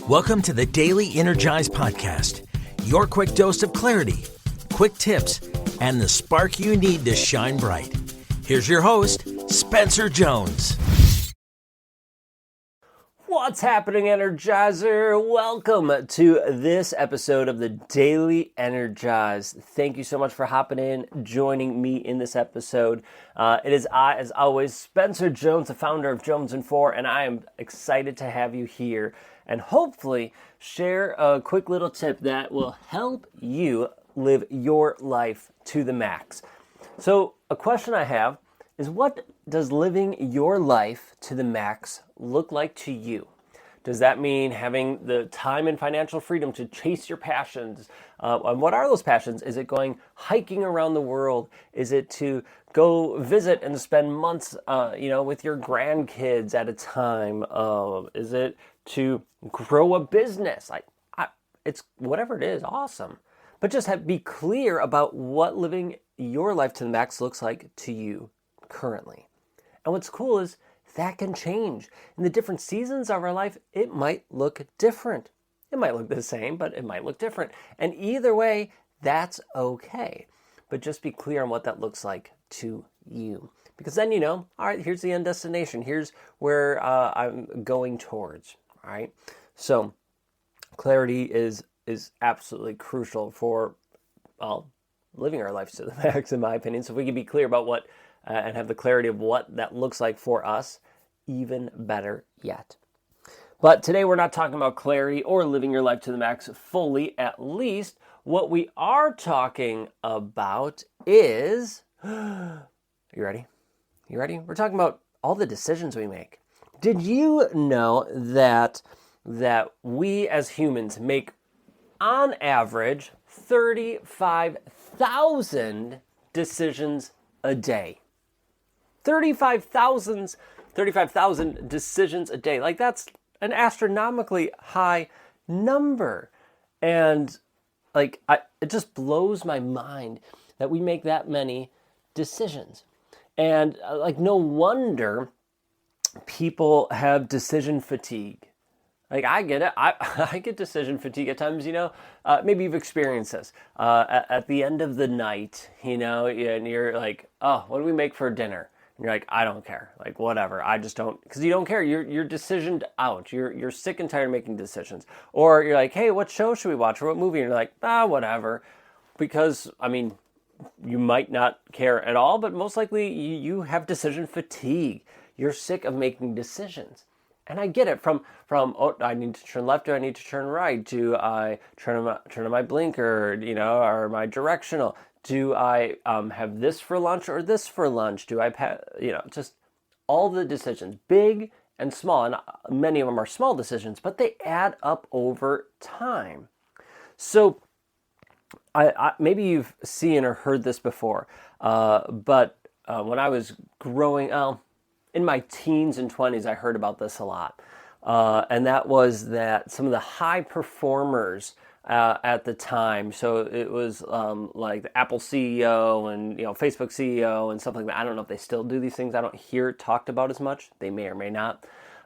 Welcome to the Daily Energize Podcast, your quick dose of clarity, quick tips, and the spark you need to shine bright. Here's your host, Spencer Jones. What's happening, Energizer? Welcome to this episode of the Daily Energize. Thank you so much for hopping in, joining me in this episode. It is I, as always, Spencer Jones, the founder of Jones and Four, and I am excited to have you here and hopefully share a quick little tip that will help you live your life to the max. So a question I have is, what does living your life to the max look like to you? Does that mean having the time and financial freedom to chase your passions? And what are those passions? Is it going hiking around the world? Is it to go visit and spend months, with your grandkids at a time? Is it to grow a business? It's whatever it is, awesome. But just be clear about what living your life to the max looks like to you currently. And what's cool is that can change. In the different seasons of our life, it might look different. It might look the same, but it might look different. And either way, that's okay. But just be clear on what that looks like to you. Because then you know, all right, here's the end destination. Here's where I'm going towards. All right. So clarity is absolutely crucial for, living our lives to the max, in my opinion. So if we can be clear about what and have the clarity of what that looks like for us, even better yet. But today we're not talking about clarity or living your life to the max fully, at least. What we are talking about is, you ready? You ready? We're talking about all the decisions we make. Did you know that we as humans make, on average, 35,000 decisions a day? 35,000 decisions a day. Like, that's an astronomically high number. And it just blows my mind that we make that many decisions. And no wonder people have decision fatigue. I get it. I get decision fatigue at times, maybe you've experienced this. At the end of the night, and you're like, oh, what do we make for dinner? And you're like, I don't care. Whatever. I just don't, because you don't care. You're decisioned out. You're sick and tired of making decisions. Or you're like, hey, what show should we watch? Or what movie? And you're like, whatever. Because, you might not care at all, but most likely you have decision fatigue. You're sick of making decisions. And I get it from I need to turn left or I need to turn right. Do I turn on my blinker, or my directional? Do I have this for lunch or this for lunch? Do I, just all the decisions, big and small. And many of them are small decisions, but they add up over time. So I maybe you've seen or heard this before, but when I was growing up, in my teens and 20s, I heard about this a lot. And that was that some of the high performers at the time, so it was like the Apple CEO and Facebook CEO and stuff like that. I don't know if they still do these things. I don't hear it talked about as much. They may or may not.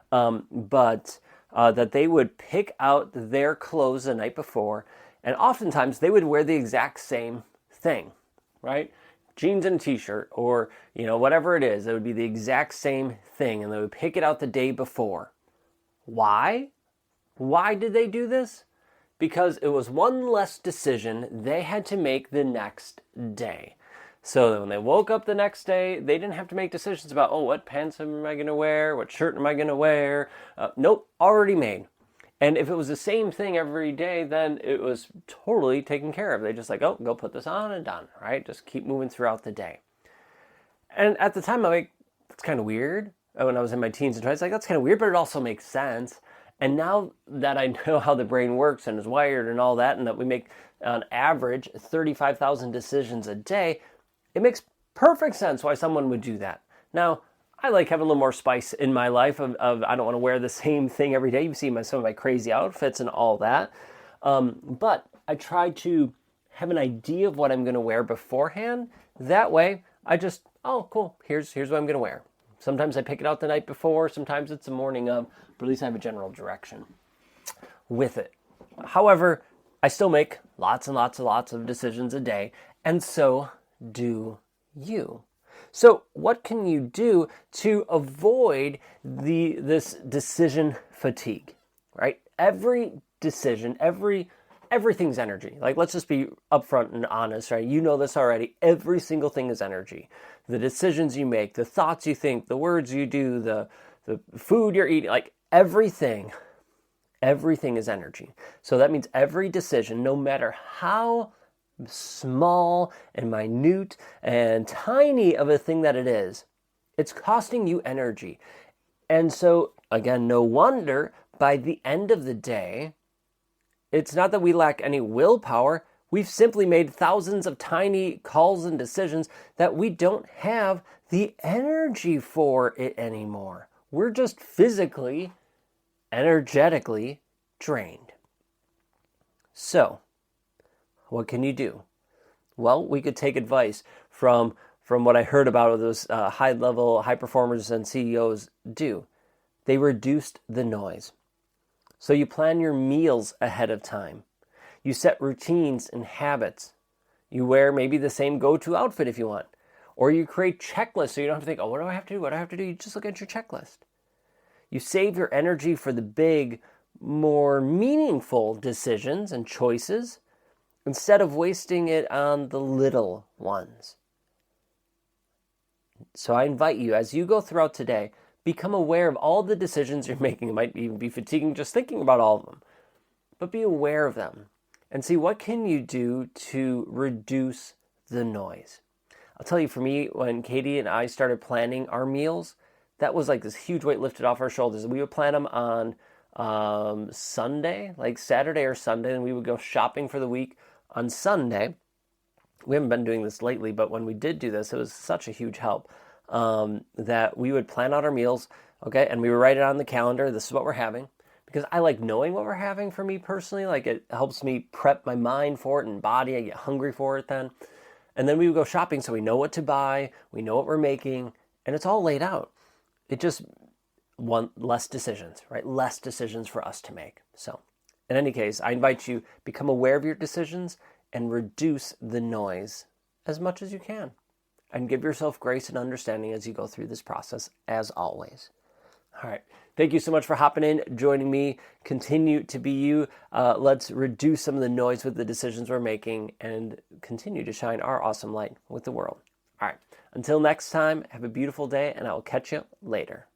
But that they would pick out their clothes the night before, and oftentimes they would wear the exact same thing, right? Jeans and a t-shirt, or whatever it is, it would be the exact same thing, and they would pick it out the day before. Why did they do this? Because it was one less decision they had to make the next day. So when they woke up the next day, they didn't have to make decisions about, what pants am I going to wear, what shirt am I going to wear. Nope, already made. And if it was the same thing every day, then it was totally taken care of. They just go put this on and done, right? Just keep moving throughout the day. And at the time, I'm like, that's kind of weird. When I was in my teens and 20s, that's kind of weird, but it also makes sense. And now that I know how the brain works and is wired and all that, and that we make on average 35,000 decisions a day, it makes perfect sense why someone would do that. Now, I like having a little more spice in my life of I don't want to wear the same thing every day. You've seen some of my crazy outfits and all that. But I try to have an idea of what I'm going to wear beforehand. That way, I just, cool, here's what I'm going to wear. Sometimes I pick it out the night before. Sometimes it's the morning of, but at least I have a general direction. with it. However, I still make lots and lots of decisions a day, and so do you. So what can you do to avoid this decision fatigue, right? Every decision, everything's energy. Like, let's just be upfront and honest, right? You know this already. Every single thing is energy. The decisions you make, the thoughts you think, the words you do, the food you're eating, like everything is energy. So that means every decision, no matter how small and minute and tiny of a thing that it is, it's costing you energy. And so, again, no wonder by the end of the day, it's not that we lack any willpower. We've simply made thousands of tiny calls and decisions that we don't have the energy for it anymore. We're just physically, energetically drained. So, what can you do? Well, we could take advice from what I heard about those high-level, high performers and CEOs do. They reduced the noise. So you plan your meals ahead of time. You set routines and habits. You wear maybe the same go-to outfit if you want. Or you create checklists so you don't have to think, oh, what do I have to do? What do I have to do? You just look at your checklist. You save your energy for the big, more meaningful decisions and choices instead of wasting it on the little ones. So I invite you, as you go throughout today, become aware of all the decisions you're making. It might even be fatiguing just thinking about all of them, but be aware of them and see what can you do to reduce the noise. I'll tell you, for me, when Katie and I started planning our meals, that was like this huge weight lifted off our shoulders. We would plan them on Sunday, like Saturday or Sunday, and we would go shopping for the week on Sunday. We haven't been doing this lately, but when we did do this, it was such a huge help that we would plan out our meals, okay, and we would write it on the calendar. This is what we're having, because I like knowing what we're having. For me personally, like, it helps me prep my mind for it and body. I get hungry for it then. And then we would go shopping so we know what to buy, we know what we're making, and it's all laid out. It just less decisions, right? Less decisions for us to make. So in any case, I invite you, become aware of your decisions and reduce the noise as much as you can. And give yourself grace and understanding as you go through this process, as always. All right. Thank you so much for hopping in, joining me. Continue to be you. Let's reduce some of the noise with the decisions we're making and continue to shine our awesome light with the world. All right. Until next time, have a beautiful day, and I will catch you later.